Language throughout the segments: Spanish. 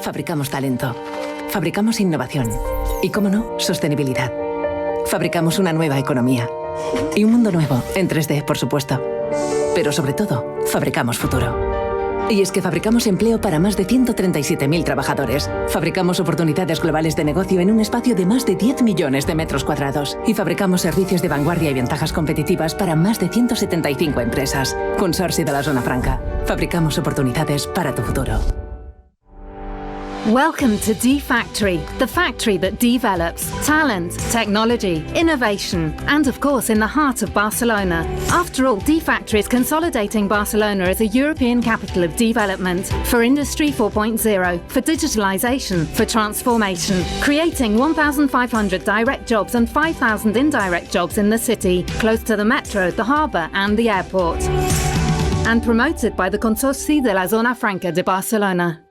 Fabricamos talento. Fabricamos innovación. Y, cómo no, sostenibilidad. Fabricamos una nueva economía. Y un mundo nuevo, en 3D, por supuesto. Pero sobre todo, fabricamos futuro. Y es que fabricamos empleo para más de 137.000 trabajadores. Fabricamos oportunidades globales de negocio en un espacio de más de 10 millones de metros cuadrados. Y fabricamos servicios de vanguardia y ventajas competitivas para más de 175 empresas. Consorcio de la Zona Franca. Fabricamos oportunidades para tu futuro. Welcome to D-Factory, the factory that develops talent, technology, innovation, and of course in the heart of Barcelona. After all, D-Factory is consolidating Barcelona as a European capital of development for Industry 4.0, for digitalization, for transformation, creating 1,500 direct jobs and 5,000 indirect jobs in the city, close to the metro, the harbour and the airport. And promoted by the Consorci de la Zona Franca de Barcelona.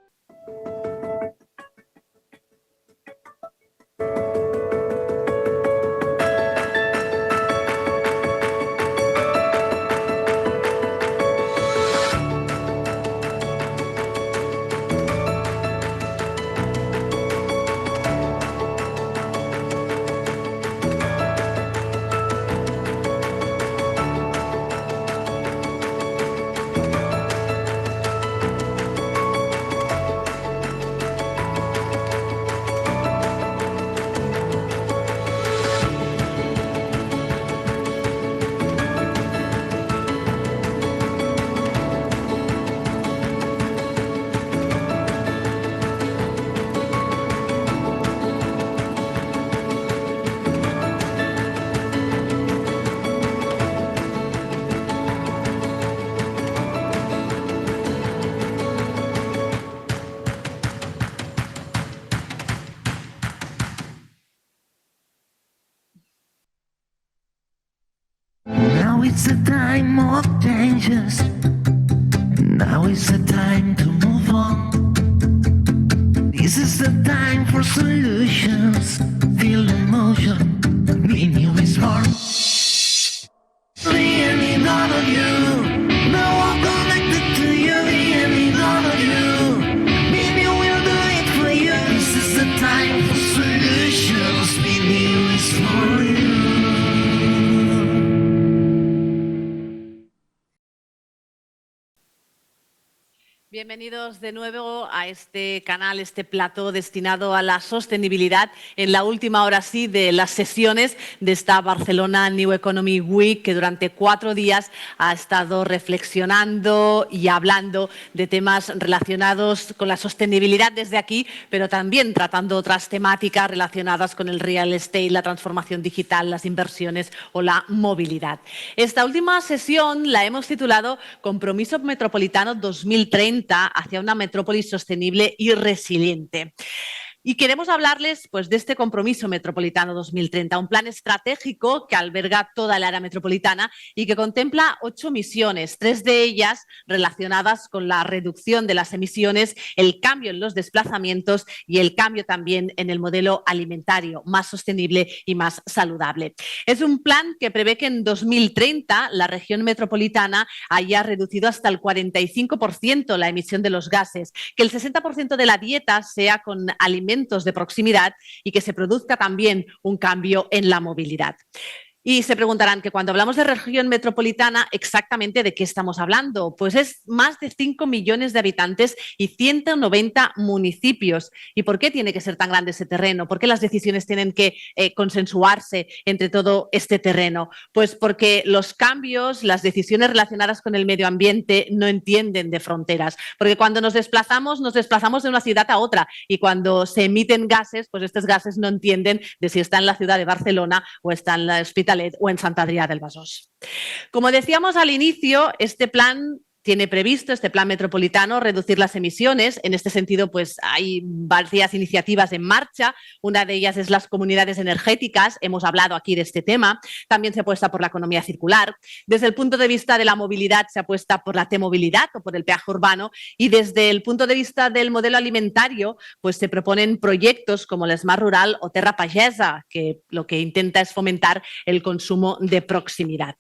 Now it's the time of changes. Now is the time to move on. This is the time for solutions. Feel the motion. The new is born. Me and me, none of you. Now I'm connected to you. Me and me, none of you. Maybe we'll do it for you. This is the time for solutions. The new is for you. Bienvenidos de nuevo a este canal, este plató destinado a la sostenibilidad en la última hora sí de las sesiones de esta Barcelona New Economy Week, que durante 4 días ha estado reflexionando y hablando de temas relacionados con la sostenibilidad desde aquí, pero también tratando otras temáticas relacionadas con el real estate, la transformación digital, las inversiones o la movilidad. Esta última sesión la hemos titulado Compromiso Metropolitano 2030 hacia una metrópolis sostenible y resiliente. Y queremos hablarles pues, de este compromiso metropolitano 2030, un plan estratégico que alberga toda el área metropolitana y que contempla 8 misiones, 3 de ellas relacionadas con la reducción de las emisiones, el cambio en los desplazamientos y el cambio también en el modelo alimentario, más sostenible y más saludable. Es un plan que prevé que en 2030 la región metropolitana haya reducido hasta el 45% la emisión de los gases, que el 60% de la dieta sea con alimentos de proximidad y que se produzca también un cambio en la movilidad. Y se preguntarán que cuando hablamos de región metropolitana, ¿exactamente de qué estamos hablando? Pues es más de 5 millones de habitantes y 190 municipios. ¿Y por qué tiene que ser tan grande ese terreno? ¿Por qué las decisiones tienen que consensuarse entre todo este terreno? Pues porque los cambios, las decisiones relacionadas con el medio ambiente no entienden de fronteras. Porque cuando nos desplazamos de una ciudad a otra y cuando se emiten gases, pues estos gases no entienden de si está en la ciudad de Barcelona o está en la Hospitalet o en Sant Adrià del Besòs. Como decíamos al inicio, este plan tiene previsto, este plan metropolitano, reducir las emisiones. En este sentido, pues hay varias iniciativas en marcha. Una de ellas es las comunidades energéticas. Hemos hablado aquí de este tema. También se apuesta por la economía circular. Desde el punto de vista de la movilidad, se apuesta por la T-movilidad o por el peaje urbano. Y desde el punto de vista del modelo alimentario, pues se proponen proyectos como el Smart Rural o Terra Pagesa, que lo que intenta es fomentar el consumo de proximidad.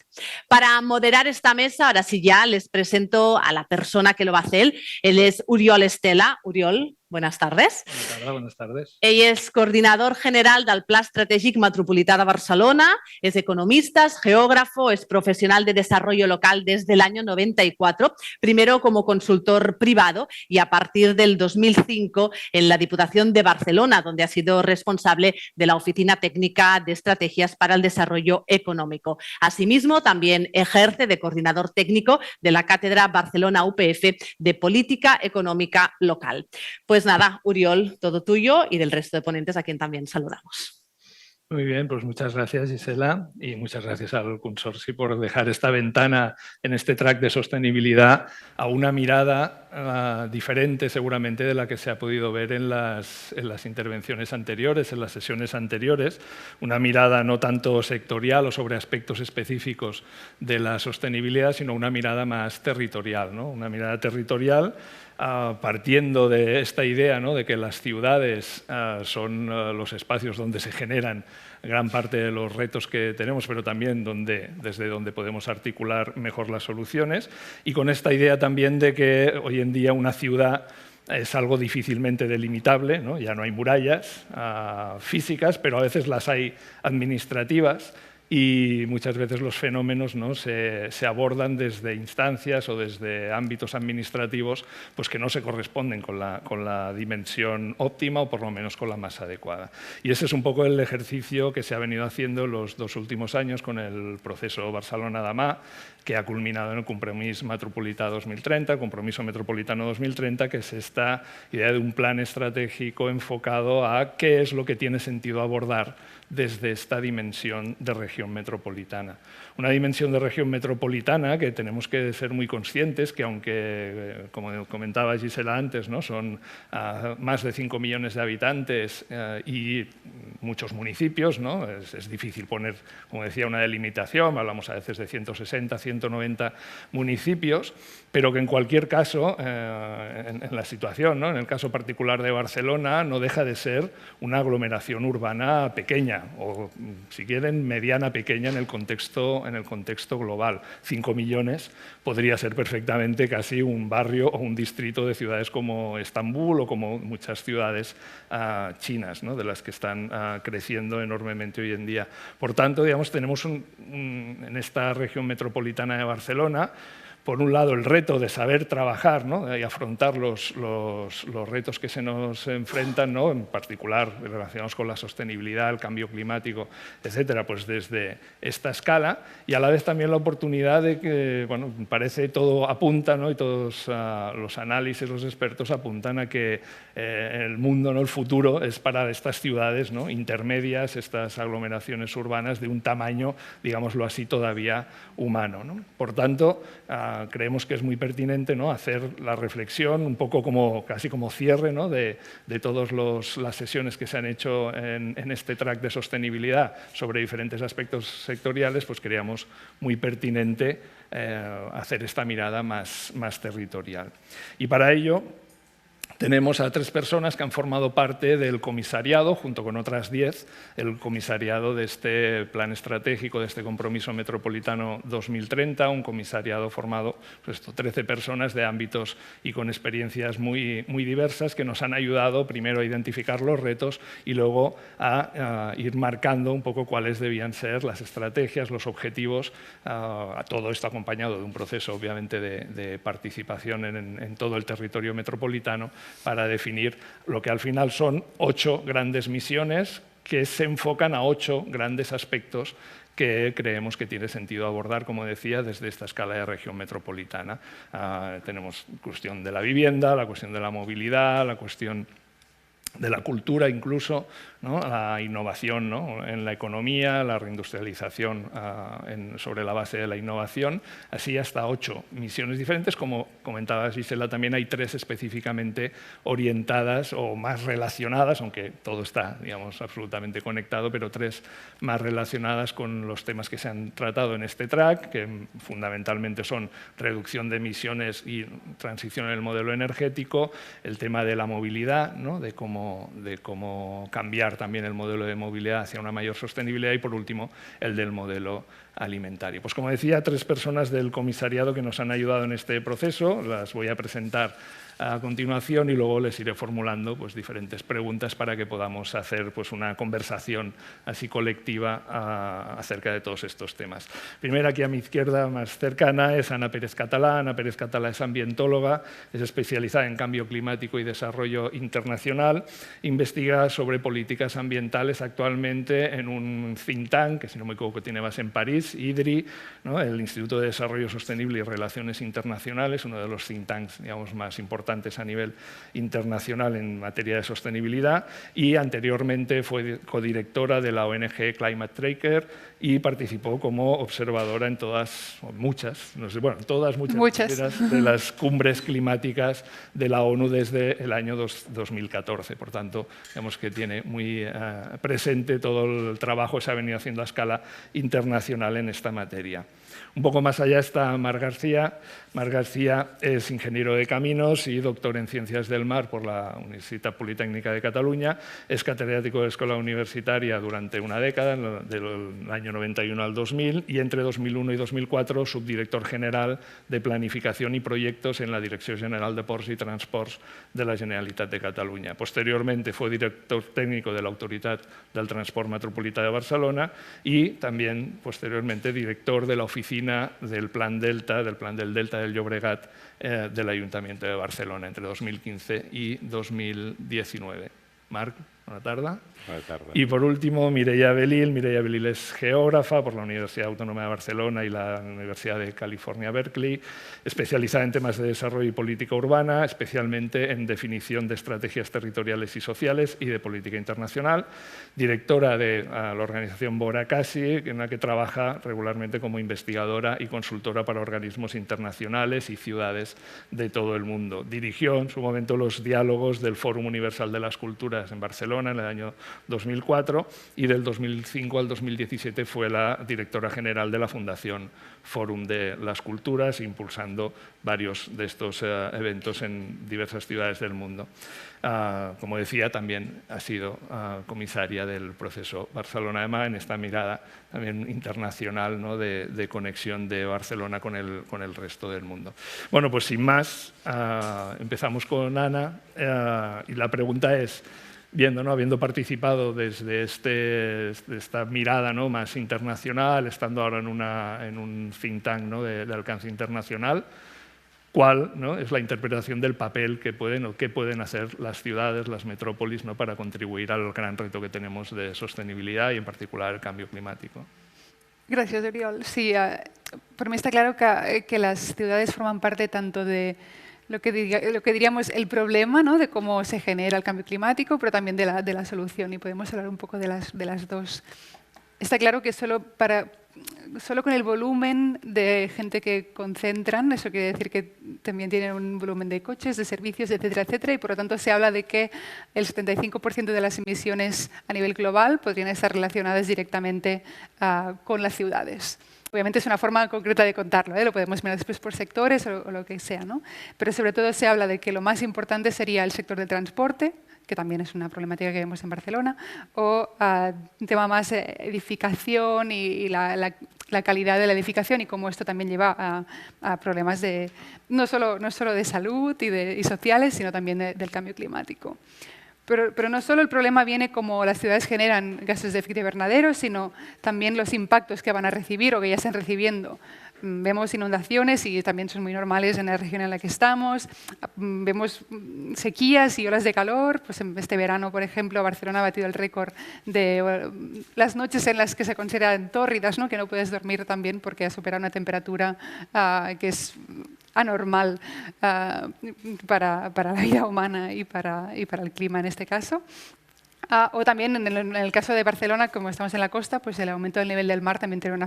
Para moderar esta mesa, ahora sí ya les presento a la persona que lo va a hacer. Él es Oriol Estela. Oriol, Buenas tardes. Buenas tardes. Ell és coordinador general del Pla Estratègic Metropolità de Barcelona, es economista, es geógrafo, es profesional de desarrollo local desde el año 94, primero como consultor privado y a partir del 2005 en la Diputación de Barcelona, donde ha sido responsable de la Oficina Técnica de Estrategias para el Desarrollo Económico. Asimismo, también ejerce de coordinador técnico de la Cátedra Barcelona UPF de Política Económica Local. Pues nada, Uriol, todo tuyo y del resto de ponentes a quien también saludamos. Muy bien, pues muchas gracias, Gisela, y muchas gracias al Consorci por dejar esta ventana en este track de sostenibilidad a una mirada diferente seguramente de la que se ha podido ver en las intervenciones anteriores, en las sesiones anteriores, una mirada no tanto sectorial o sobre aspectos específicos de la sostenibilidad, sino una mirada más territorial, ¿no? Una mirada territorial partiendo de esta idea, ¿no?, de que las ciudades son los espacios donde se generan gran parte de los retos que tenemos, pero también desde donde podemos articular mejor las soluciones, y con esta idea también de que hoy en día una ciudad es algo difícilmente delimitable, ¿no? Ya no hay murallas físicas, pero a veces las hay administrativas, y muchas veces los fenómenos, ¿no?, se abordan desde instancias o desde ámbitos administrativos pues que no se corresponden con la dimensión óptima o por lo menos con la más adecuada. Y ese es un poco el ejercicio que se ha venido haciendo los 2 últimos años con el proceso Barcelona-Demà, que ha culminado en el Compromís Metropolità 2030, el Compromiso Metropolitano 2030, que es esta idea de un plan estratégico enfocado a qué es lo que tiene sentido abordar desde esta dimensión de región metropolitana. Una dimensión de región metropolitana que tenemos que ser muy conscientes que, aunque, como comentaba Gisela antes, ¿no?, son más de 5 millones de habitantes y muchos municipios, ¿no?, es difícil poner, como decía, una delimitación, hablamos a veces de 160, 190 municipios, pero que en cualquier caso, en la situación, ¿no?, en el caso particular de Barcelona, no deja de ser una aglomeración urbana pequeña, o si quieren, mediana pequeña en el contexto global. 5 millones podría ser perfectamente casi un barrio o un distrito de ciudades como Estambul o como muchas ciudades chinas, ¿no?, de las que están creciendo enormemente hoy en día. Por tanto, digamos, tenemos en esta región metropolitana de Barcelona, por un lado, el reto de saber trabajar, ¿no?, y afrontar los retos que se nos enfrentan, ¿no?, en particular relacionados con la sostenibilidad, el cambio climático, etcétera, pues desde esta escala, y a la vez también la oportunidad de que, bueno, parece todo apunta, ¿no?, y todos los análisis, los expertos apuntan a que el mundo, ¿no?, el futuro es para estas ciudades, ¿no?, intermedias, estas aglomeraciones urbanas de un tamaño, digámoslo así, todavía humano, ¿no? Por tanto, creemos que es muy pertinente, ¿no?, hacer la reflexión un poco casi como cierre, ¿no?, de todas las sesiones que se han hecho en este track de sostenibilidad sobre diferentes aspectos sectoriales, pues creíamos muy pertinente hacer esta mirada más territorial. Y para ello tenemos a 3 personas que han formado parte del comisariado, junto con otras 10, el comisariado de este plan estratégico, de este Compromiso Metropolitano 2030, un comisariado formado por 13 personas de ámbitos y con experiencias muy diversas que nos han ayudado primero a identificar los retos y luego a ir marcando un poco cuáles debían ser las estrategias, los objetivos, a todo esto acompañado de un proceso obviamente de participación en todo el territorio metropolitano, para definir lo que al final son 8 grandes misiones que se enfocan a 8 grandes aspectos que creemos que tiene sentido abordar, como decía, desde esta escala de región metropolitana. Tenemos la cuestión de la vivienda, la cuestión de la movilidad, la cuestión de la cultura incluso, ¿no?, la innovación, ¿no?, en la economía, la reindustrialización sobre la base de la innovación, así hasta 8 misiones diferentes. Como comentaba Gisela, también hay 3 específicamente orientadas o más relacionadas, aunque todo está, digamos, absolutamente conectado, pero 3 más relacionadas con los temas que se han tratado en este track, que fundamentalmente son reducción de emisiones y transición en el modelo energético, el tema de la movilidad, ¿no?, de cómo cambiar también el modelo de movilidad hacia una mayor sostenibilidad y, por último, el del modelo alimentario. Pues como decía, 3 personas del comisariado que nos han ayudado en este proceso, las voy a presentar a continuación y luego les iré formulando pues, diferentes preguntas para que podamos hacer pues, una conversación así colectiva acerca de todos estos temas. Primero, aquí a mi izquierda, más cercana, es Ana Pérez Catalá. Ana Pérez Catalá es ambientóloga, es especializada en cambio climático y desarrollo internacional, investiga sobre políticas ambientales actualmente en un think tank, que si no me equivoco tiene base en París, IDRI, ¿no? El Instituto de Desarrollo Sostenible y Relaciones Internacionales, uno de los think tanks digamos, más importantes a nivel internacional en materia de sostenibilidad, y anteriormente fue codirectora de la ONG Climate Tracker y participó como observadora en todas de las cumbres climáticas de la ONU desde el año 2014. Por tanto, vemos que tiene muy presente todo el trabajo que se ha venido haciendo a escala internacional en esta materia. Un poco más allá está Marc García. Marc García es ingeniero de caminos y doctor en Ciencias del Mar por la Universitat Politécnica de Cataluña. Es catedrático de escuela universitaria durante una década, del año 91 al 2000, y entre 2001 y 2004 subdirector general de Planificación y Proyectos en la Direcció General de Ports y Transports de la Generalitat de Cataluña. Posteriormente fue director técnico de la Autoritat del Transport Metropolità de Barcelona y también posteriormente director de la oficina del Plan Delta, del Delta del Llobregat del Ayuntamiento de Barcelona entre 2015 y 2019. Marc, buena tarde. Buenas tardes. Y por último, Mireia Belil. Mireia Belil es geógrafa por la Universidad Autónoma de Barcelona y la Universidad de California, Berkeley, especializada en temas de desarrollo y política urbana, especialmente en definición de estrategias territoriales y sociales y de política internacional, directora de la organización Boracasi, en la que trabaja regularmente como investigadora y consultora para organismos internacionales y ciudades de todo el mundo. Dirigió en su momento los diálogos del Fórum Universal de las Culturas en Barcelona en el año 2004 y del 2005 al 2017 fue la directora general de la Fundación Fórum de las Culturas, impulsando varios de estos eventos en diversas ciudades del mundo. Como decía, también ha sido comisaria del proceso Barcelona EMA en esta mirada también internacional, ¿no? de conexión de Barcelona con el resto del mundo. Bueno, pues sin más, empezamos con Ana y la pregunta es, habiendo participado desde esta mirada, ¿no? más internacional, estando ahora en un think tank, ¿no? de alcance internacional, ¿cuál, ¿no? es la interpretación del papel que pueden hacer las ciudades, las metrópolis, ¿no? para contribuir al gran reto que tenemos de sostenibilidad y en particular el cambio climático? Gracias, Oriol. Sí, por mí está claro que las ciudades forman parte tanto de lo que diríamos el problema, ¿no? de cómo se genera el cambio climático, pero también de la solución, y podemos hablar un poco de las dos. Está claro que solo con el volumen de gente que concentran, eso quiere decir que también tienen un volumen de coches, de servicios, etcétera, etcétera, y por lo tanto se habla de que el 75% de las emisiones a nivel global podrían estar relacionadas directamente con las ciudades. Obviamente es una forma concreta de contarlo, lo podemos mirar después por sectores o lo que sea, ¿no? Pero sobre todo se habla de que lo más importante sería el sector del transporte, que también es una problemática que vemos en Barcelona, o un tema más edificación y la calidad de la edificación y cómo esto también lleva a problemas no solo de salud y sociales, sino también del cambio climático. Pero no solo el problema viene como las ciudades generan gases de efecto invernadero, sino también los impactos que van a recibir o que ya están recibiendo. Vemos inundaciones y también son muy normales en la región en la que estamos. Vemos sequías y olas de calor. Pues este verano, por ejemplo, Barcelona ha batido el récord de las noches en las que se consideran tórridas, ¿no? que no puedes dormir también porque ha superado una temperatura que es anormal para la vida humana y para el clima en este caso. O también en el caso de Barcelona, como estamos en la costa, pues el aumento del nivel del mar también tiene un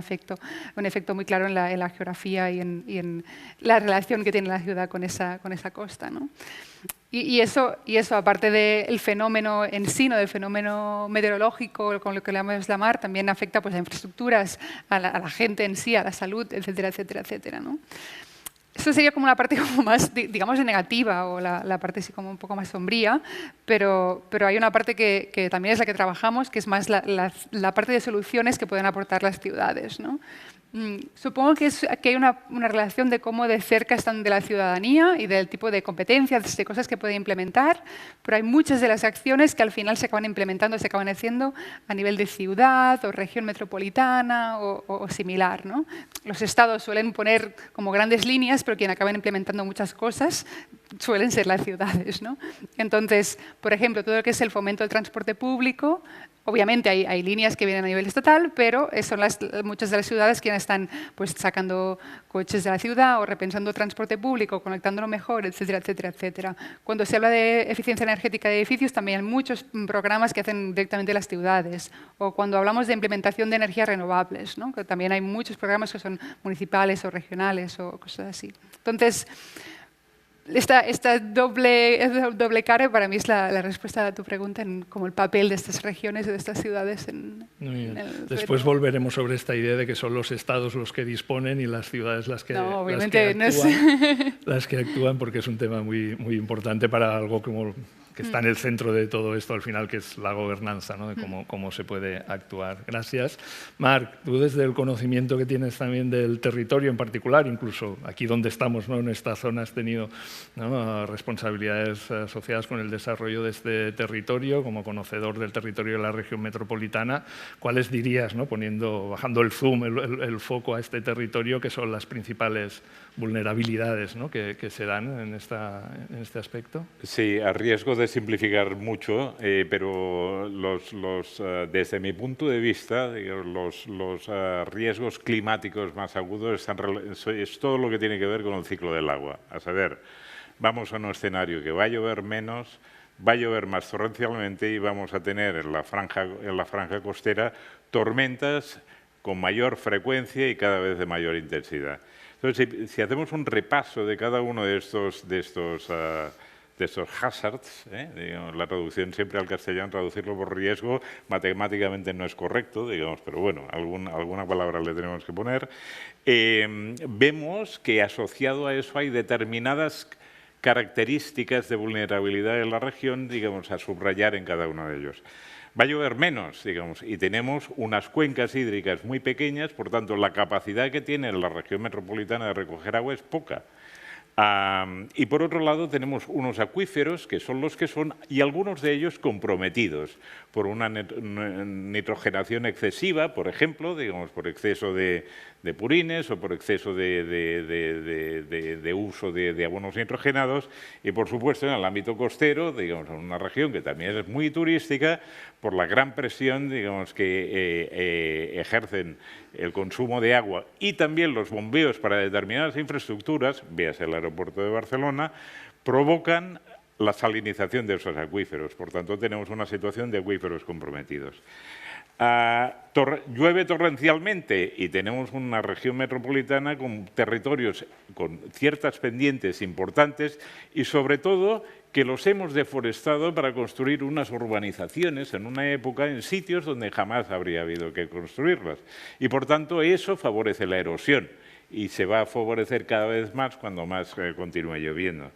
efecto muy claro en la geografía y en la relación que tiene la ciudad con esa costa, ¿no? Y eso, aparte del fenómeno en sí, ¿no? del fenómeno meteorológico, con lo que llamamos la mar, también afecta pues, a infraestructuras, a la gente en sí, a la salud, etcétera, etcétera, etcétera, ¿no? Eso sería como la parte como más, digamos, negativa o la parte así como un poco más sombría, pero hay una parte que también es la que trabajamos, que es más la parte de soluciones que pueden aportar las ciudades, ¿no? Supongo que hay una relación de cómo de cerca están de la ciudadanía y del tipo de competencias, de cosas que puede implementar, pero hay muchas de las acciones que al final se acaban implementando, se acaban haciendo a nivel de ciudad o región metropolitana o similar, ¿no? Los estados suelen poner como grandes líneas, pero quien acaban implementando muchas cosas suelen ser las ciudades, ¿no? Entonces, por ejemplo, todo lo que es el fomento del transporte público, obviamente hay líneas que vienen a nivel estatal, pero son muchas de las ciudades quienes están pues, sacando coches de la ciudad o repensando transporte público, conectándolo mejor, etcétera, etcétera, etcétera. Cuando se habla de eficiencia energética de edificios, también hay muchos programas que hacen directamente las ciudades. O cuando hablamos de implementación de energías renovables, ¿no? Que también hay muchos programas que son municipales o regionales o cosas así. Entonces, esta doble cara para mí es la respuesta a tu pregunta en como el papel de estas regiones y de estas ciudades. Después volveremos sobre esta idea de que son los estados los que disponen y las ciudades las que actúan, porque es un tema muy, muy importante para algo como que está en el centro de todo esto al final, que es la gobernanza, ¿no? De cómo se puede actuar. Gracias. Marc, tú desde el conocimiento que tienes también del territorio en particular, incluso aquí donde estamos, ¿no? En esta zona has tenido, ¿no? responsabilidades asociadas con el desarrollo de este territorio, como conocedor del territorio de la región metropolitana, ¿cuáles dirías, ¿no? bajando el zoom, el foco a este territorio, que son las principales vulnerabilidades, ¿no? que se dan en este aspecto? Sí, a riesgo de simplificar mucho, pero desde mi punto de vista, los riesgos climáticos más agudos es todo lo que tiene que ver con el ciclo del agua. A saber, vamos a un escenario que va a llover menos, va a llover más torrencialmente y vamos a tener en la franja costera tormentas con mayor frecuencia y cada vez de mayor intensidad. Entonces, si hacemos un repaso de cada uno de estos hazards, digamos, la traducción siempre al castellano, traducirlo por riesgo, matemáticamente no es correcto, digamos, pero bueno, alguna palabra le tenemos que poner. Vemos que asociado a eso hay determinadas características de vulnerabilidad en la región, digamos, a subrayar en cada uno de ellos. Va a llover menos, digamos, y tenemos unas cuencas hídricas muy pequeñas, por tanto, la capacidad que tiene la región metropolitana de recoger agua es poca. Y por otro lado tenemos unos acuíferos que son los que son y algunos de ellos comprometidos por una nitrogenación excesiva, por ejemplo, digamos por exceso de purines o por exceso de uso de abonos nitrogenados y por supuesto en el ámbito costero, digamos en una región que también es muy turística por la gran presión, digamos que ejercen el consumo de agua y también los bombeos para determinadas infraestructuras, véase el aeropuerto de Barcelona, provocan la salinización de esos acuíferos. Por tanto, tenemos una situación de acuíferos comprometidos. Llueve torrencialmente y tenemos una región metropolitana con territorios con ciertas pendientes importantes y, sobre todo, que los hemos deforestado para construir unas urbanizaciones en una época en sitios donde jamás habría habido que construirlas. Y, por tanto, eso favorece la erosión y se va a favorecer cada vez más cuando más continúe lloviendo.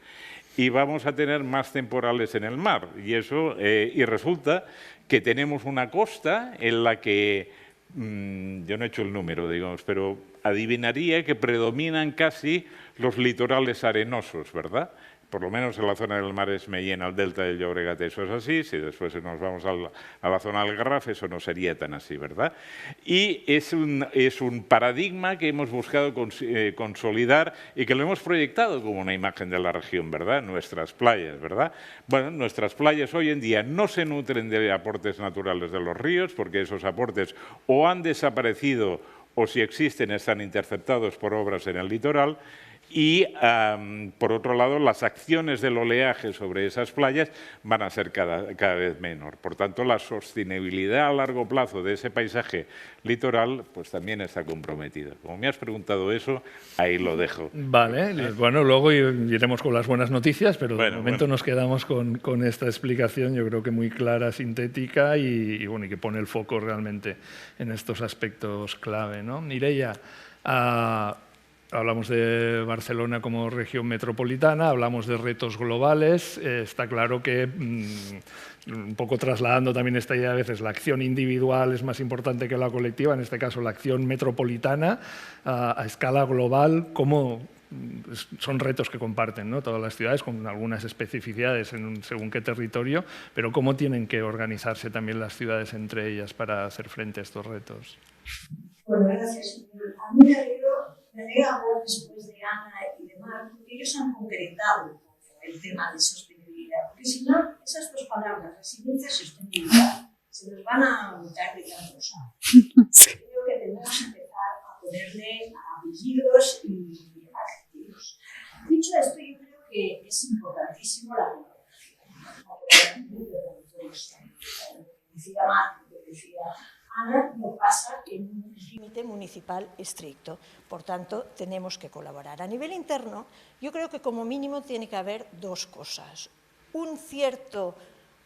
Y vamos a tener más temporales en el mar. Y resulta que tenemos una costa en la que, yo no he hecho el número, digamos, pero adivinaría que predominan casi los litorales arenosos, ¿verdad? Por lo menos en la zona del Maresme y en el delta del Llobregat eso es así, si después nos vamos a la zona del Garraf eso no sería tan así, ¿verdad? Y es un paradigma que hemos buscado consolidar y que lo hemos proyectado como una imagen de la región, ¿verdad? Nuestras playas, ¿verdad? Bueno, nuestras playas hoy en día no se nutren de aportes naturales de los ríos porque esos aportes o han desaparecido o si existen están interceptados por obras en el litoral. Y, por otro lado, las acciones del oleaje sobre esas playas van a ser cada vez menor. Por tanto, la sostenibilidad a largo plazo de ese paisaje litoral pues también está comprometida. Como me has preguntado eso, ahí lo dejo. Vale, bueno, luego iremos con las buenas noticias, pero de momento nos quedamos con esta explicación, yo creo que muy clara, sintética y que pone el foco realmente en estos aspectos clave, ¿no? Mireia, hablamos de Barcelona como región metropolitana, hablamos de retos globales. Está claro que, un poco trasladando también esta idea, a veces la acción individual es más importante que la colectiva, en este caso la acción metropolitana a escala global, como son retos que comparten, ¿no?, todas las ciudades, con algunas especificidades según qué territorio, pero cómo tienen que organizarse también las ciudades entre ellas para hacer frente a estos retos. Bueno, gracias. A mí me alegra hablar después de Ana y de Marc, porque ellos han concretado el tema de sostenibilidad, porque si no, esas dos palabras, resiliencia y sostenibilidad, se nos van a botar de cada cosa. Creo que tenemos que empezar a ponerle apellidos y adjetivos. Dicho esto, yo creo que es importantísimo la colaboración entre todos. Decía Marc, decía Ana, no pasa en un límite municipal estricto. Por tanto, tenemos que colaborar. A nivel interno, yo creo que como mínimo tiene que haber dos cosas. Un cierto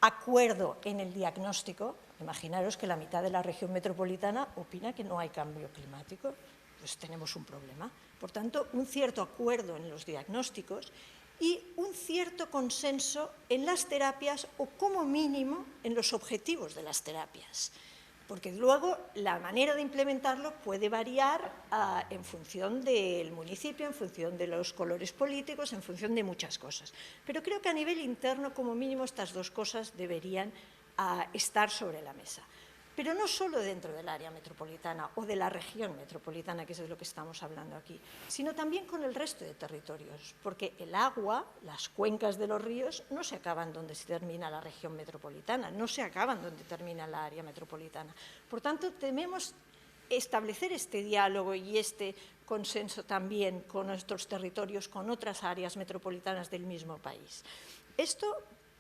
acuerdo en el diagnóstico. Imaginaros que la mitad de la región metropolitana opina que no hay cambio climático. Pues tenemos un problema. Por tanto, un cierto acuerdo en los diagnósticos y un cierto consenso en las terapias o, como mínimo, en los objetivos de las terapias. Porque luego la manera de implementarlo puede variar en función del municipio, en función de los colores políticos, en función de muchas cosas. Pero creo que a nivel interno, como mínimo, estas dos cosas deberían estar sobre la mesa. Pero no solo dentro del área metropolitana o de la región metropolitana, que es de lo que estamos hablando aquí, sino también con el resto de territorios, porque el agua, las cuencas de los ríos, no se acaban donde se termina la región metropolitana, no se acaban donde termina la área metropolitana. Por tanto, debemos establecer este diálogo y este consenso también con nuestros territorios, con otras áreas metropolitanas del mismo país. Esto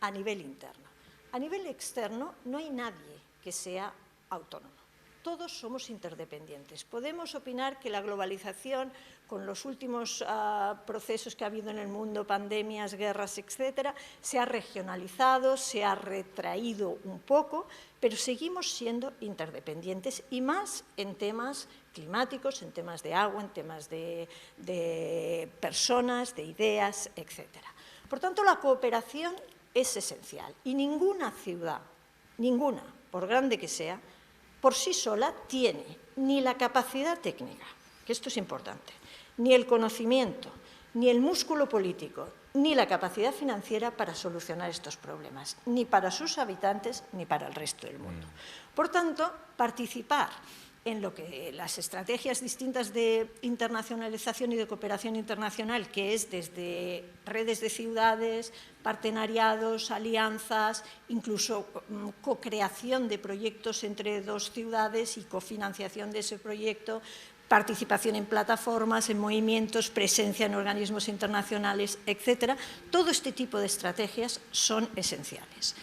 a nivel interno. A nivel externo, no hay nadie que sea autónomo. Todos somos interdependientes. Podemos opinar que la globalización, con los últimos procesos que ha habido en el mundo, pandemias, guerras, etcétera, se ha regionalizado, se ha retraído un poco, pero seguimos siendo interdependientes y más en temas climáticos, en temas de agua, en temas de personas, de ideas, etcétera. Por tanto, la cooperación es esencial y ninguna ciudad, ninguna, por grande que sea, por sí sola tiene ni la capacidad técnica, que esto es importante, ni el conocimiento, ni el músculo político, ni la capacidad financiera para solucionar estos problemas, ni para sus habitantes, ni para el resto del mundo. Por tanto, participar en lo que las estrategias distintas de internacionalización y de cooperación internacional, que es desde redes de ciudades, partenariados, alianzas, incluso co-creación de proyectos entre dos ciudades y cofinanciación de ese proyecto, participación en plataformas, en movimientos, presencia en organismos internacionales, etcétera. Todo este tipo de estrategias son esenciales.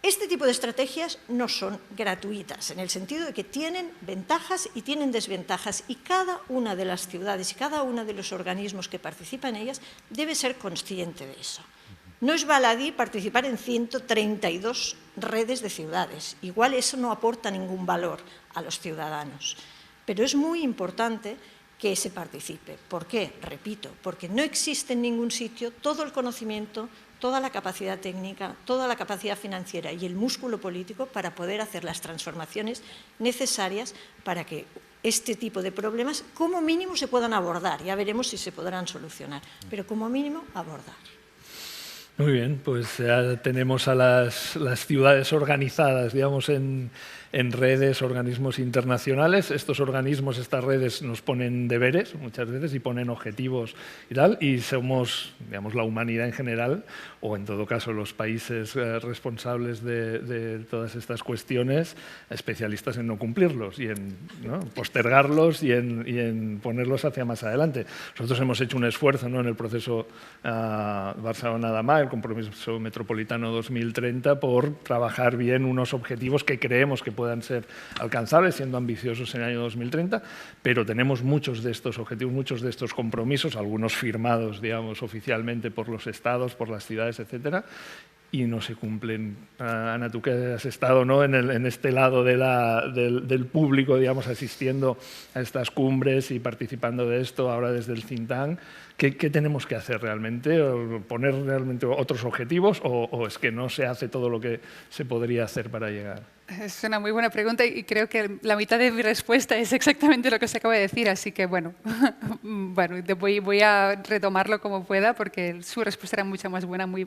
Este tipo de estrategias no son gratuitas, en el sentido de que tienen ventajas y tienen desventajas, y cada una de las ciudades y cada uno de los organismos que participan en ellas debe ser consciente de eso. No es baladí participar en 132 redes de ciudades. Igual eso no aporta ningún valor a los ciudadanos, pero es muy importante que se participe. ¿Por qué? Repito, porque no existe en ningún sitio todo el conocimiento, toda la capacidad técnica, toda la capacidad financiera y el músculo político para poder hacer las transformaciones necesarias para que este tipo de problemas, como mínimo, se puedan abordar. Ya veremos si se podrán solucionar, pero como mínimo, abordar. Muy bien, pues ya tenemos a las ciudades organizadas, digamos, en redes, organismos internacionales. Estos organismos, estas redes nos ponen deberes muchas veces y ponen objetivos y tal, y somos, digamos, la humanidad en general, o en todo caso los países responsables de todas estas cuestiones, especialistas en no cumplirlos y en postergarlos y en ponerlos hacia más adelante. Nosotros hemos hecho un esfuerzo, ¿no?, en el proceso Barcelona-Dama, el compromiso metropolitano 2030, por trabajar bien unos objetivos que creemos que puedan ser alcanzables, siendo ambiciosos en el año 2030, pero tenemos muchos de estos objetivos, muchos de estos compromisos, algunos firmados, digamos, oficialmente por los estados, por las ciudades, etcétera, y no se cumplen. Ana, tú que has estado, ¿no?, en este lado del público, digamos, asistiendo a estas cumbres y participando de esto, ahora desde el think tank, ¿qué tenemos que hacer realmente? ¿Poner realmente otros objetivos o es que no se hace todo lo que se podría hacer para llegar? Es una muy buena pregunta y creo que la mitad de mi respuesta es exactamente lo que se acaba de decir, así que bueno, voy a retomarlo como pueda porque su respuesta era mucho más buena, muy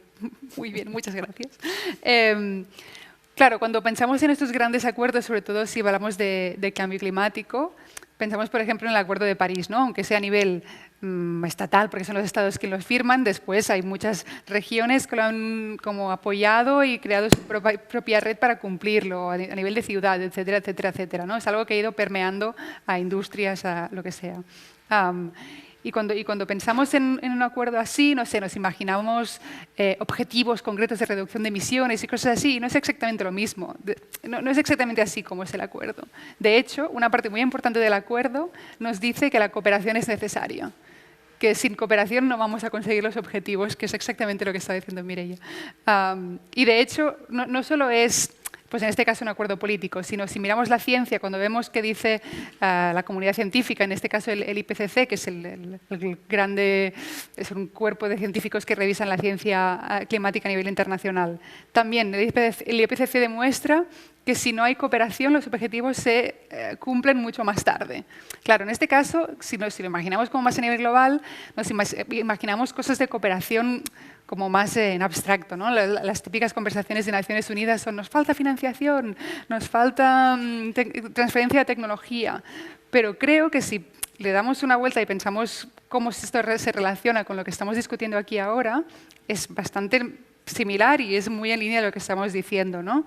bien, muchas gracias. Claro, cuando pensamos en estos grandes acuerdos, sobre todo si hablamos de cambio climático, pensamos, por ejemplo, en el Acuerdo de París, ¿no? Aunque sea a nivel estatal, porque son los estados quienes los firman, después hay muchas regiones que lo han como apoyado y creado su propia red para cumplirlo, a nivel de ciudad, etcétera, etcétera, etcétera, ¿no? Es algo que ha ido permeando a industrias, a lo que sea. Y cuando pensamos en un acuerdo así, no sé, nos imaginamos objetivos concretos de reducción de emisiones y cosas así, y no es exactamente lo mismo. No es exactamente así como es el acuerdo. De hecho, una parte muy importante del acuerdo nos dice que la cooperación es necesaria, que sin cooperación no vamos a conseguir los objetivos, que es exactamente lo que está diciendo Mireia. Y de hecho, no solo es, pues en este caso, un acuerdo político, sino si miramos la ciencia, cuando vemos qué dice la comunidad científica, en este caso el IPCC, que es el grande, es un cuerpo de científicos que revisan la ciencia climática a nivel internacional. También el IPCC demuestra que si no hay cooperación, los objetivos se cumplen mucho más tarde. Claro, en este caso, si lo imaginamos como más a nivel global, nos imaginamos cosas de cooperación como más en abstracto, ¿no? Las típicas conversaciones de Naciones Unidas son: nos falta financiación, nos falta transferencia de tecnología. Pero creo que si le damos una vuelta y pensamos cómo esto se relaciona con lo que estamos discutiendo aquí ahora, es bastante similar y es muy en línea de lo que estamos diciendo, ¿no?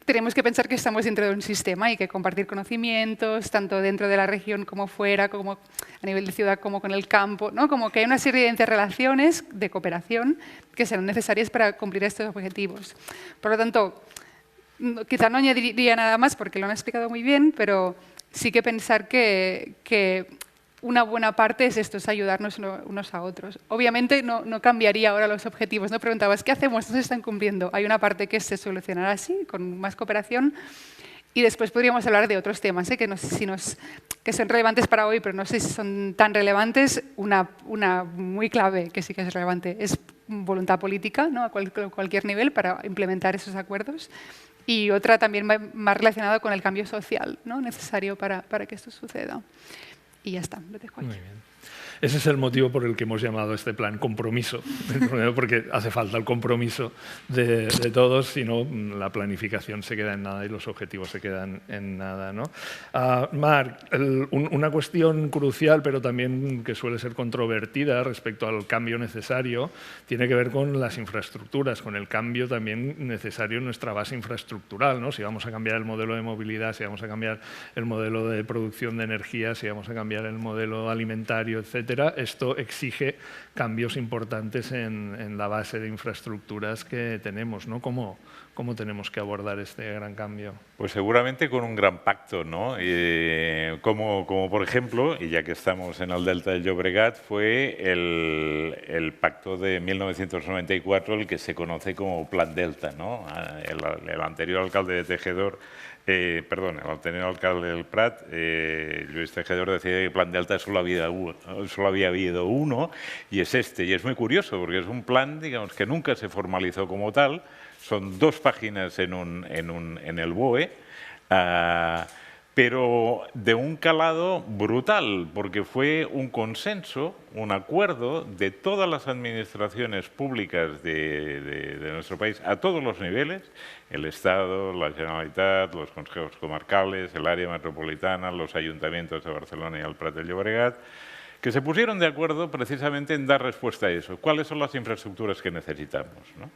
Tenemos que pensar que estamos dentro de un sistema y que compartir conocimientos, tanto dentro de la región como fuera, como a nivel de ciudad como con el campo, ¿no? Como que hay una serie de interrelaciones de cooperación que serán necesarias para cumplir estos objetivos. Por lo tanto, quizá no añadiría nada más porque lo han explicado muy bien, pero sí que pensar que una buena parte es esto, es ayudarnos unos a otros. Obviamente no cambiaría ahora los objetivos. No preguntabas, ¿qué hacemos? ¿No se están cumpliendo? Hay una parte que se solucionará así, con más cooperación. Y después podríamos hablar de otros temas, que no sé que son relevantes para hoy, pero no sé si son tan relevantes. Una muy clave, que sí que es relevante, es voluntad política, ¿no? A cualquier nivel para implementar esos acuerdos. Y otra también más relacionada con el cambio social, ¿no? Necesario para que esto suceda. Y ya está, lo dejo aquí. Muy bien. Ese es el motivo por el que hemos llamado este plan compromiso, porque hace falta el compromiso de todos, si no la planificación se queda en nada y los objetivos se quedan en nada, ¿no? Marc, una cuestión crucial, pero también que suele ser controvertida respecto al cambio necesario, tiene que ver con las infraestructuras, con el cambio también necesario en nuestra base infraestructural, ¿no? Si vamos a cambiar el modelo de movilidad, si vamos a cambiar el modelo de producción de energía, si vamos a cambiar el modelo alimentario, etcétera, esto exige cambios importantes en la base de infraestructuras que tenemos, ¿no? ¿Cómo tenemos que abordar este gran cambio? Pues seguramente con un gran pacto, ¿no? Como por ejemplo, y ya que estamos en el Delta del Llobregat, fue el pacto de 1994, el que se conoce como Plan Delta, ¿no? El anterior alcalde de Tejedor, el anterior alcalde del Prat, Luis Tejedor, decía que Plan Delta solo había habido uno, y es este. Y es muy curioso, porque es un plan, digamos, que nunca se formalizó como tal. Son 2 páginas en el BOE, pero de un calado brutal, porque fue un consenso, un acuerdo de todas las administraciones públicas de nuestro país, a todos los niveles: el Estado, la Generalitat, los consejos comarcales, el área metropolitana, los ayuntamientos de Barcelona y el Prat de Llobregat, que se pusieron de acuerdo precisamente en dar respuesta a eso. ¿Cuáles son las infraestructuras que necesitamos, ¿no?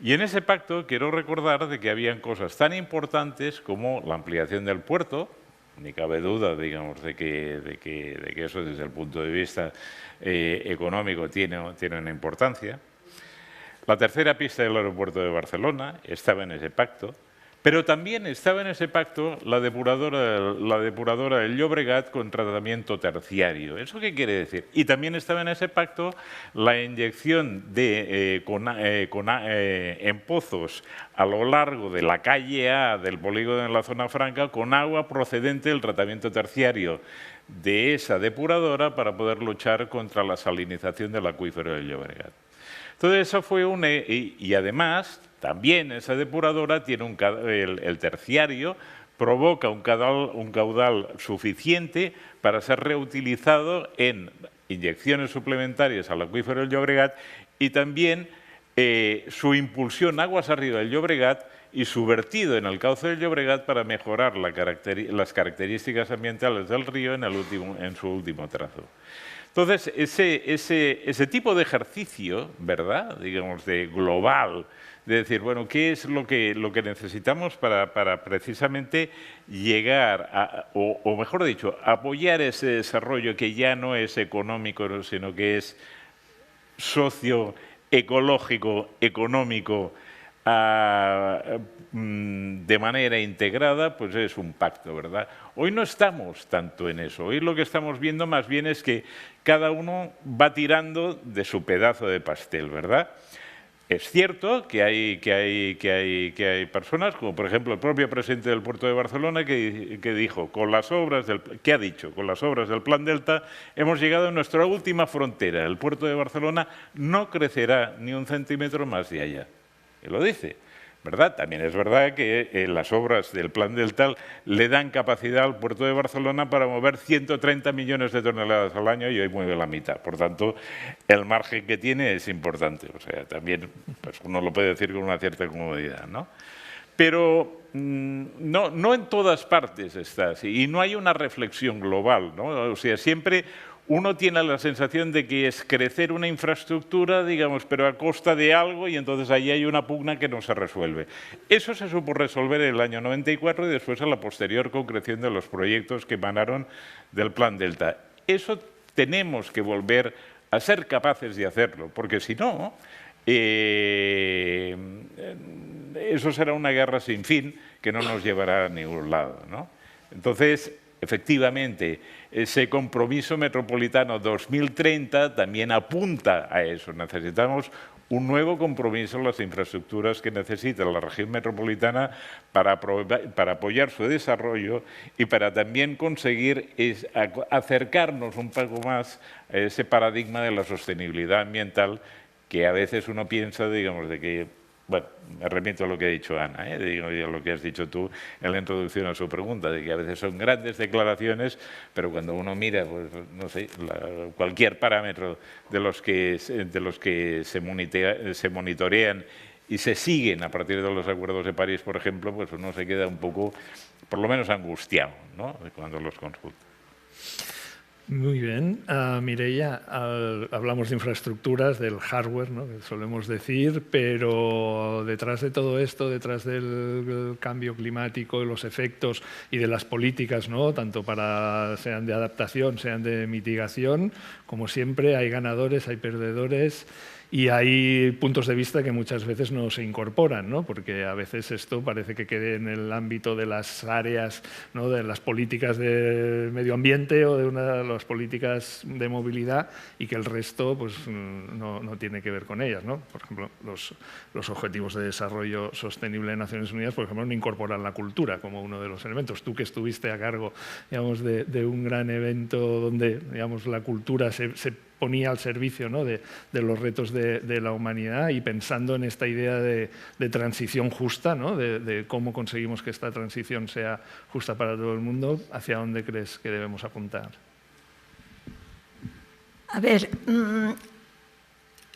Y en ese pacto quiero recordar de que habían cosas tan importantes como la ampliación del puerto. Ni cabe duda, digamos, de que eso desde el punto de vista económico tiene una importancia. La tercera pista del aeropuerto de Barcelona estaba en ese pacto. Pero también estaba en ese pacto la depuradora del Llobregat con tratamiento terciario. ¿Eso qué quiere decir? Y también estaba en ese pacto la inyección en pozos a lo largo de la calle A del polígono en la zona franca con agua procedente del tratamiento terciario de esa depuradora para poder luchar contra la salinización del acuífero del Llobregat. Entonces, eso fue y además, también esa depuradora tiene el terciario, provoca un caudal suficiente para ser reutilizado en inyecciones suplementarias al acuífero del Llobregat y también su impulsión aguas arriba del Llobregat y su vertido en el cauce del Llobregat para mejorar las características ambientales del río en su último trazo. Entonces, ese tipo de ejercicio, ¿verdad?, digamos, de global, de decir, bueno, ¿qué es lo que necesitamos para precisamente llegar o mejor dicho, apoyar ese desarrollo que ya no es económico, sino que es socioecológico, económico, de manera integrada, pues es un pacto, ¿verdad? Hoy no estamos tanto en eso. Hoy lo que estamos viendo más bien es que cada uno va tirando de su pedazo de pastel, ¿verdad? Es cierto que hay personas, como por ejemplo el propio presidente del Puerto de Barcelona, que dijo, ¿qué ha dicho? Con las obras del Plan Delta hemos llegado a nuestra última frontera. El Puerto de Barcelona no crecerá ni un centímetro más de allá. Y lo dice, ¿verdad? También es verdad que las obras del Plan Delta le dan capacidad al Puerto de Barcelona para mover 130 millones de toneladas al año y hoy mueve la mitad. Por tanto, el margen que tiene es importante. O sea, también pues uno lo puede decir con una cierta comodidad, ¿no? Pero no en todas partes está así y no hay una reflexión global, ¿no? O sea, siempre uno tiene la sensación de que es crecer una infraestructura, digamos, pero a costa de algo y entonces ahí hay una pugna que no se resuelve. Eso se supo resolver en el año 94 y después a la posterior concreción de los proyectos que emanaron del Plan Delta. Eso tenemos que volver a ser capaces de hacerlo, porque si no, eso será una guerra sin fin que no nos llevará a ningún lado, ¿no? Entonces, efectivamente, ese compromiso metropolitano 2030 también apunta a eso. Necesitamos un nuevo compromiso en las infraestructuras que necesita la región metropolitana para apoyar su desarrollo y para también conseguir acercarnos un poco más a ese paradigma de la sostenibilidad ambiental que a veces uno piensa, digamos, de que, bueno, me remito a lo que ha dicho Ana, digo, a lo que has dicho tú en la introducción a su pregunta, de que a veces son grandes declaraciones, pero cuando uno mira, pues, no sé, cualquier parámetro de los que se monitorean y se siguen a partir de los acuerdos de París, por ejemplo, pues uno se queda un poco, por lo menos angustiado, ¿no?, cuando los consulta. Muy bien. Mireia, hablamos de infraestructuras, del hardware, ¿no?, que solemos decir, pero detrás de todo esto, detrás del cambio climático, de los efectos y de las políticas, ¿no?, tanto sean de adaptación, sean de mitigación, como siempre hay ganadores, hay perdedores. Y hay puntos de vista que muchas veces no se incorporan, ¿no?, porque a veces esto parece que quede en el ámbito de las áreas, ¿no?, de las políticas de medio ambiente o de las políticas de movilidad y que el resto pues, no tiene que ver con ellas, ¿no? Por ejemplo, los Objetivos de Desarrollo Sostenible de Naciones Unidas, por ejemplo, no incorporan la cultura como uno de los elementos. Tú que estuviste a cargo, digamos, de un gran evento donde, digamos, la cultura se ponía al servicio, ¿no?, de los retos de la humanidad y pensando en esta idea de transición justa, ¿no?, de cómo conseguimos que esta transición sea justa para todo el mundo, ¿hacia dónde crees que debemos apuntar? A ver,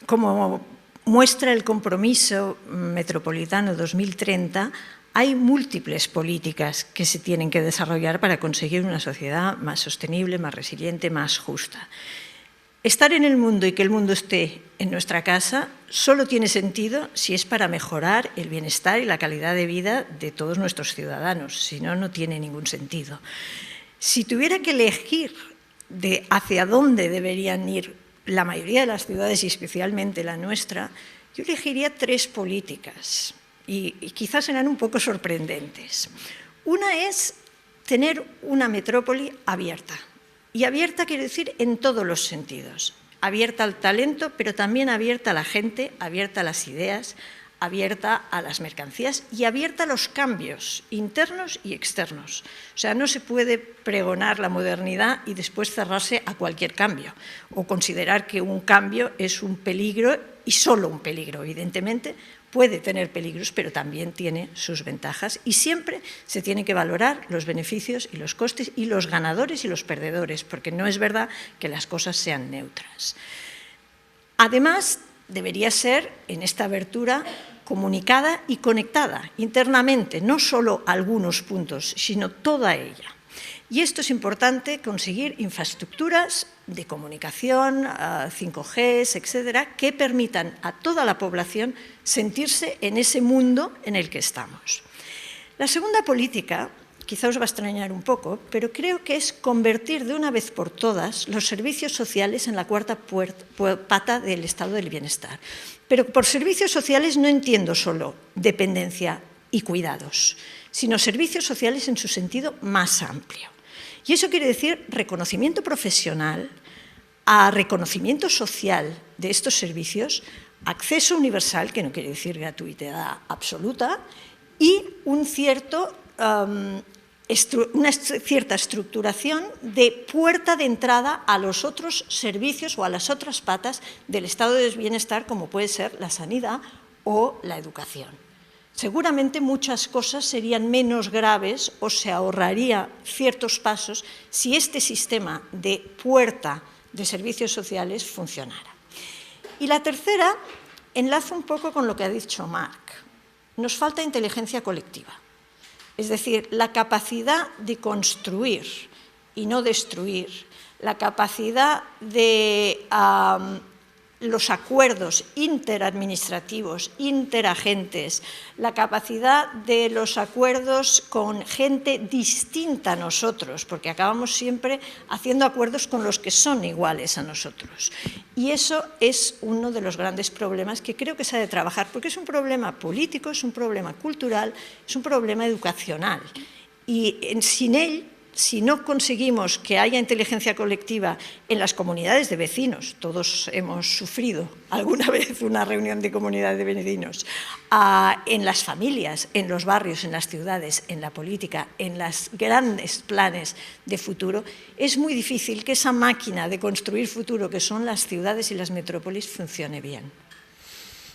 como muestra el compromiso metropolitano 2030, hay múltiples políticas que se tienen que desarrollar para conseguir una sociedad más sostenible, más resiliente, más justa. Estar en el mundo y que el mundo esté en nuestra casa solo tiene sentido si es para mejorar el bienestar y la calidad de vida de todos nuestros ciudadanos, si no, no tiene ningún sentido. Si tuviera que elegir hacia dónde deberían ir la mayoría de las ciudades y especialmente la nuestra, yo elegiría 3 políticas y quizás serán un poco sorprendentes. Una es tener una metrópoli abierta. Y abierta quiere decir en todos los sentidos. Abierta al talento, pero también abierta a la gente, abierta a las ideas, abierta a las mercancías y abierta a los cambios internos y externos. O sea, no se puede pregonar la modernidad y después cerrarse a cualquier cambio o considerar que un cambio es un peligro y solo un peligro. Evidentemente, puede tener peligros, pero también tiene sus ventajas y siempre se tiene que valorar los beneficios y los costes y los ganadores y los perdedores, porque no es verdad que las cosas sean neutras. Además, debería ser, en esta abertura, comunicada y conectada internamente, no solo algunos puntos, sino toda ella. Y esto es importante, conseguir infraestructuras de comunicación, 5G, etcétera, que permitan a toda la población sentirse en ese mundo en el que estamos. La segunda política, quizá os va a extrañar un poco, pero creo que es convertir de una vez por todas los servicios sociales en la cuarta pata del estado del bienestar. Pero por servicios sociales no entiendo solo dependencia y cuidados, sino servicios sociales en su sentido más amplio. Y eso quiere decir reconocimiento profesional, a reconocimiento social de estos servicios, acceso universal, que no quiere decir gratuidad absoluta, y una cierta estructuración de puerta de entrada a los otros servicios o a las otras patas del estado de bienestar, como puede ser la sanidad o la educación. Seguramente muchas cosas serían menos graves o se ahorraría ciertos pasos si este sistema de puerta de servicios sociales funcionara. Y la tercera enlaza un poco con lo que ha dicho Marc. Nos falta inteligencia colectiva, es decir, la capacidad de construir y no destruir, la capacidad de los acuerdos interadministrativos, interagentes, la capacidad de los acuerdos con gente distinta a nosotros, porque acabamos siempre haciendo acuerdos con los que son iguales a nosotros. Y eso es uno de los grandes problemas que creo que se ha de trabajar, porque es un problema político, es un problema cultural, es un problema educacional. Y sin él, si no conseguimos que haya inteligencia colectiva en las comunidades de vecinos, todos hemos sufrido alguna vez una reunión de comunidades de vecinos, en las familias, en los barrios, en las ciudades, en la política, en los grandes planes de futuro, es muy difícil que esa máquina de construir futuro que son las ciudades y las metrópolis funcione bien.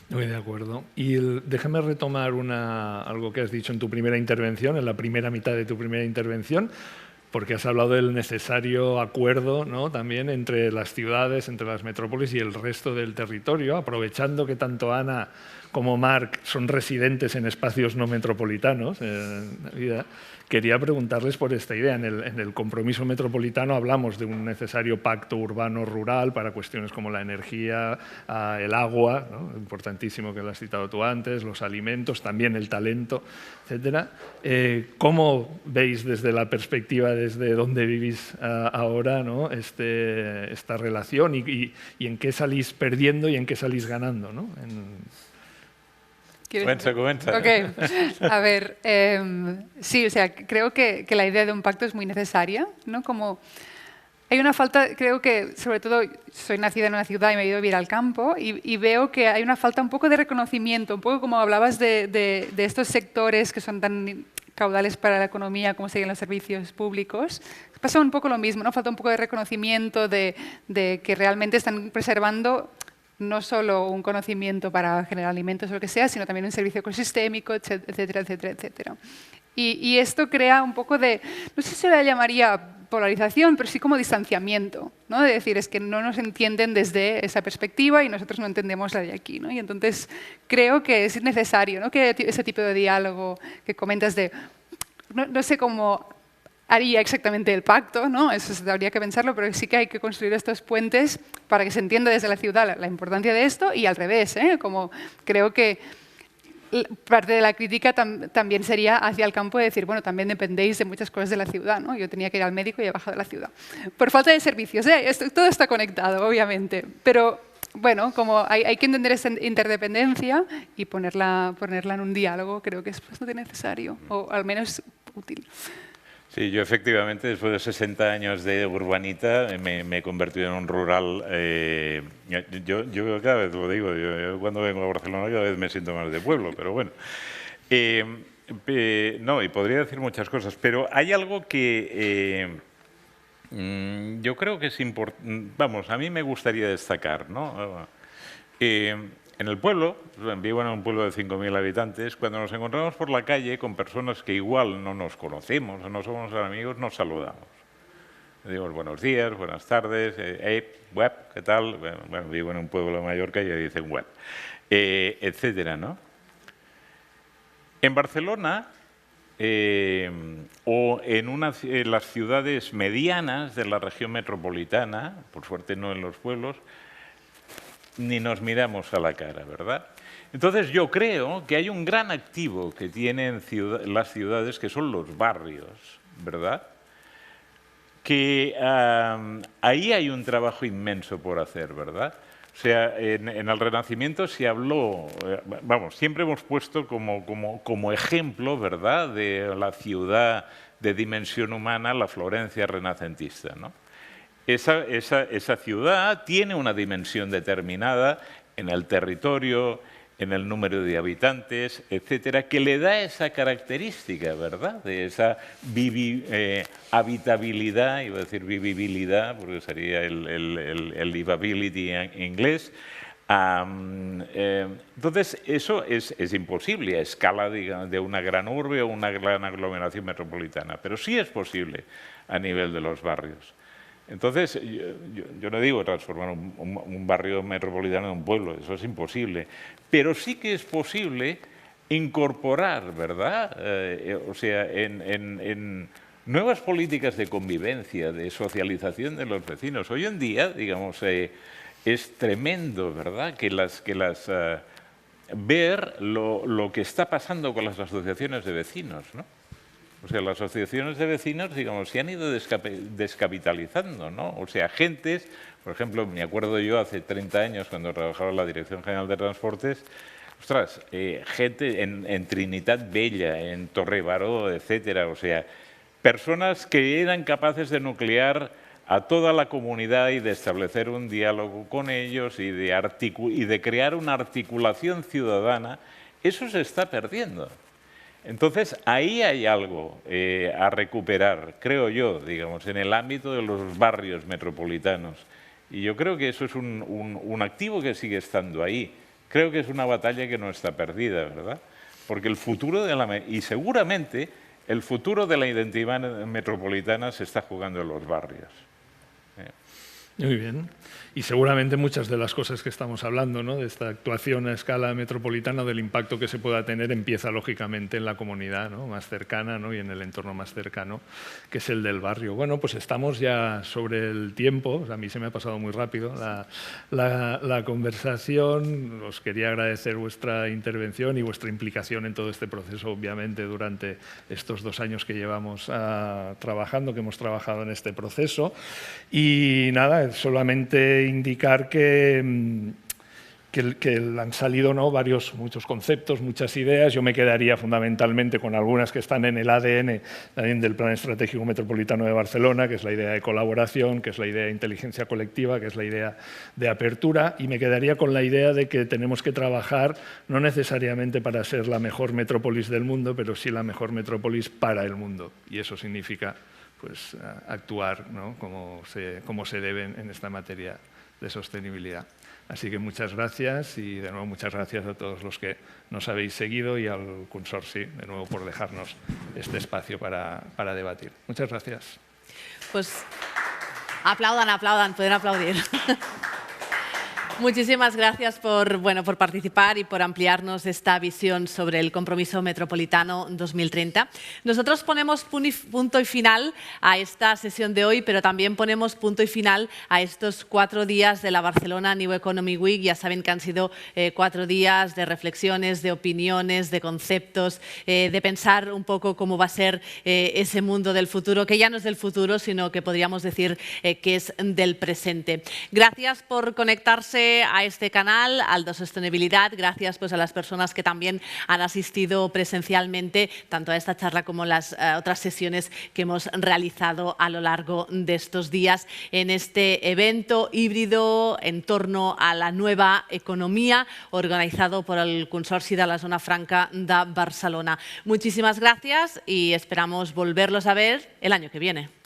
Muy de acuerdo. Y déjame retomar algo que has dicho en tu primera intervención, en la primera mitad de tu primera intervención, porque has hablado del necesario acuerdo, ¿no?, también entre las ciudades, entre las metrópolis y el resto del territorio, aprovechando que tanto Ana como Marc son residentes en espacios no metropolitanos. Quería preguntarles por esta idea. En el compromiso metropolitano hablamos de un necesario pacto urbano-rural para cuestiones como la energía, el agua, ¿no?, importantísimo que lo has citado tú antes, los alimentos, también el talento, etcétera. ¿Cómo veis desde la perspectiva, desde donde vivís ahora, ¿no?, esta relación y en qué salís perdiendo y en qué salís ganando, ¿no? Comienza. Okay. A ver, sí, o sea, creo que la idea de un pacto es muy necesaria, ¿no? Como hay una falta, creo que, sobre todo, soy nacida en una ciudad y me he ido a vivir al campo y veo que hay una falta un poco de reconocimiento, un poco como hablabas de estos sectores que son tan caudales para la economía como serían los servicios públicos. Pasa un poco lo mismo, ¿no? Falta un poco de reconocimiento de que realmente están preservando no solo un conocimiento para generar alimentos o lo que sea, sino también un servicio ecosistémico, etcétera, etcétera, etcétera. Y esto crea un poco de, no sé si se la llamaría polarización, pero sí como distanciamiento, ¿no? De decir, es que no nos entienden desde esa perspectiva y nosotros no entendemos la de aquí, ¿no? Y entonces creo que es necesario, ¿no?, que ese tipo de diálogo que comentas de, no sé cómo haría exactamente el pacto, ¿no? Eso habría que pensarlo, pero sí que hay que construir estos puentes para que se entienda desde la ciudad la importancia de esto y al revés, ¿eh? Como creo que parte de la crítica también sería hacia el campo de decir, bueno, también dependéis de muchas cosas de la ciudad, ¿no? Yo tenía que ir al médico y he bajado de la ciudad. Por falta de servicios, todo está conectado, obviamente, pero bueno, como hay que entender esa interdependencia y ponerla en un diálogo, creo que es bastante necesario, o al menos útil. Sí, yo efectivamente, después de 60 años de urbanita, me he convertido en un rural. Yo cada vez lo digo, yo cuando vengo a Barcelona cada vez me siento más de pueblo, pero bueno. No, y podría decir muchas cosas, pero hay algo que yo creo que es importante, vamos, a mí me gustaría destacar, ¿no? En el pueblo, vivo en un pueblo de 5.000 habitantes, cuando nos encontramos por la calle con personas que igual no nos conocemos o no somos amigos, nos saludamos. Decimos buenos días, buenas tardes, web, ¿qué tal? Bueno, vivo en un pueblo de Mallorca y ya dicen web, etcétera, ¿no? En Barcelona o en las ciudades medianas de la región metropolitana, por suerte no en los pueblos, ni nos miramos a la cara, ¿verdad? Entonces yo creo que hay un gran activo que tienen las ciudades, que son los barrios, ¿verdad? Que ahí hay un trabajo inmenso por hacer, ¿verdad? O sea, en el Renacimiento se habló, vamos, siempre hemos puesto como ejemplo, ¿verdad?, de la ciudad de dimensión humana, la Florencia renacentista, ¿no? Esa ciudad tiene una dimensión determinada en el territorio, en el número de habitantes, etcétera, que le da esa característica, ¿verdad?, de esa habitabilidad, iba a decir vivibilidad, porque sería el livability en inglés. Entonces, eso es imposible a escala de una gran urbe o una gran aglomeración metropolitana, pero sí es posible a nivel de los barrios. Entonces, yo no digo transformar un barrio metropolitano en un pueblo, eso es imposible, pero sí que es posible incorporar, ¿verdad? O sea, en nuevas políticas de convivencia, de socialización de los vecinos. Hoy en día, digamos, es tremendo, ¿verdad?, ver lo que está pasando con las asociaciones de vecinos, ¿no? O sea, las asociaciones de vecinos, digamos, se han ido descapitalizando, ¿no? O sea, gentes, por ejemplo, me acuerdo yo hace 30 años cuando trabajaba en la Dirección General de Transportes, ostras, gente en Trinitat Vella, en Torrebaró, etcétera, o sea, personas que eran capaces de nuclear a toda la comunidad y de establecer un diálogo con ellos y de crear una articulación ciudadana, eso se está perdiendo. Entonces, ahí hay algo a recuperar, creo yo, digamos, en el ámbito de los barrios metropolitanos. Y yo creo que eso es un activo que sigue estando ahí. Creo que es una batalla que no está perdida, ¿verdad? Porque el futuro y seguramente el futuro de la identidad metropolitana se está jugando en los barrios. Muy bien. Y seguramente muchas de las cosas que estamos hablando, ¿no?, de esta actuación a escala metropolitana, del impacto que se pueda tener, empieza lógicamente en la comunidad, ¿no?, más cercana, ¿no?, y en el entorno más cercano, que es el del barrio. Bueno, pues estamos ya sobre el tiempo. O sea, a mí se me ha pasado muy rápido la conversación. Os quería agradecer vuestra intervención y vuestra implicación en todo este proceso, obviamente, durante estos 2 años que llevamos trabajando, que hemos trabajado en este proceso. Y nada, solamente indicar que han salido, ¿no?, muchos conceptos, muchas ideas. Yo me quedaría fundamentalmente con algunas que están en el ADN también del Plan Estratégico Metropolitano de Barcelona, que es la idea de colaboración, que es la idea de inteligencia colectiva, que es la idea de apertura, y me quedaría con la idea de que tenemos que trabajar no necesariamente para ser la mejor metrópolis del mundo, pero sí la mejor metrópolis para el mundo, y eso significa pues actuar, ¿no?, como se debe en esta materia de sostenibilidad. Así que muchas gracias y de nuevo muchas gracias a todos los que nos habéis seguido y al Consorci de nuevo por dejarnos este espacio para debatir. Muchas gracias. Pues aplaudan, pueden aplaudir. Muchísimas gracias por participar y por ampliarnos esta visión sobre el compromiso metropolitano 2030. Nosotros ponemos punto y final a esta sesión de hoy, pero también ponemos punto y final a estos 4 días de la Barcelona New Economy Week. Ya saben que han sido 4 días de reflexiones, de opiniones, de conceptos, de pensar un poco cómo va a ser ese mundo del futuro, que ya no es del futuro, sino que podríamos decir que es del presente. Gracias por conectarse enfoque a este canal, al de sostenibilidad, gracias pues a las personas que también han asistido presencialmente tanto a esta charla como las otras sesiones que hemos realizado a lo largo de estos días en este evento híbrido en torno a la nueva economía organizado por el Consorci de la Zona Franca de Barcelona. Muchísimas gracias y esperamos volverlos a ver el año que viene.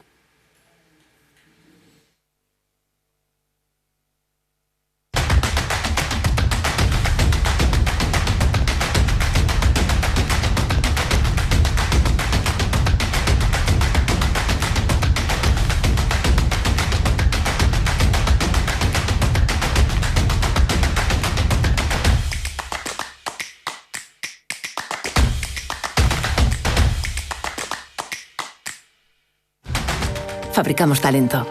Fabricamos talento,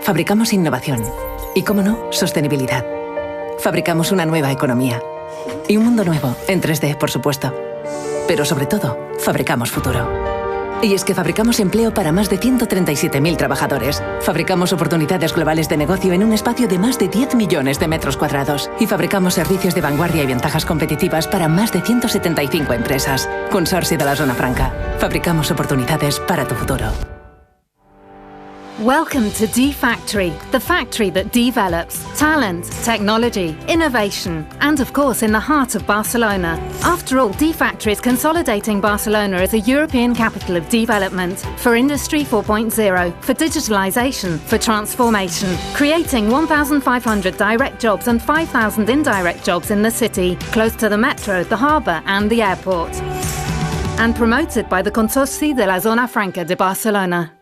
fabricamos innovación y, cómo no, sostenibilidad. Fabricamos una nueva economía y un mundo nuevo, en 3D, por supuesto. Pero sobre todo, fabricamos futuro. Y es que fabricamos empleo para más de 137.000 trabajadores. Fabricamos oportunidades globales de negocio en un espacio de más de 10 millones de metros cuadrados. Y fabricamos servicios de vanguardia y ventajas competitivas para más de 175 empresas. Consorci de la Zona Franca. Fabricamos oportunidades para tu futuro. Welcome to D-Factory, the factory that develops talent, technology, innovation, and of course in the heart of Barcelona. After all, D-Factory is consolidating Barcelona as a European capital of development for Industry 4.0, for digitalization, for transformation, creating 1,500 direct jobs and 5,000 indirect jobs in the city, close to the metro, the harbour and the airport. And promoted by the Consorci de la Zona Franca de Barcelona.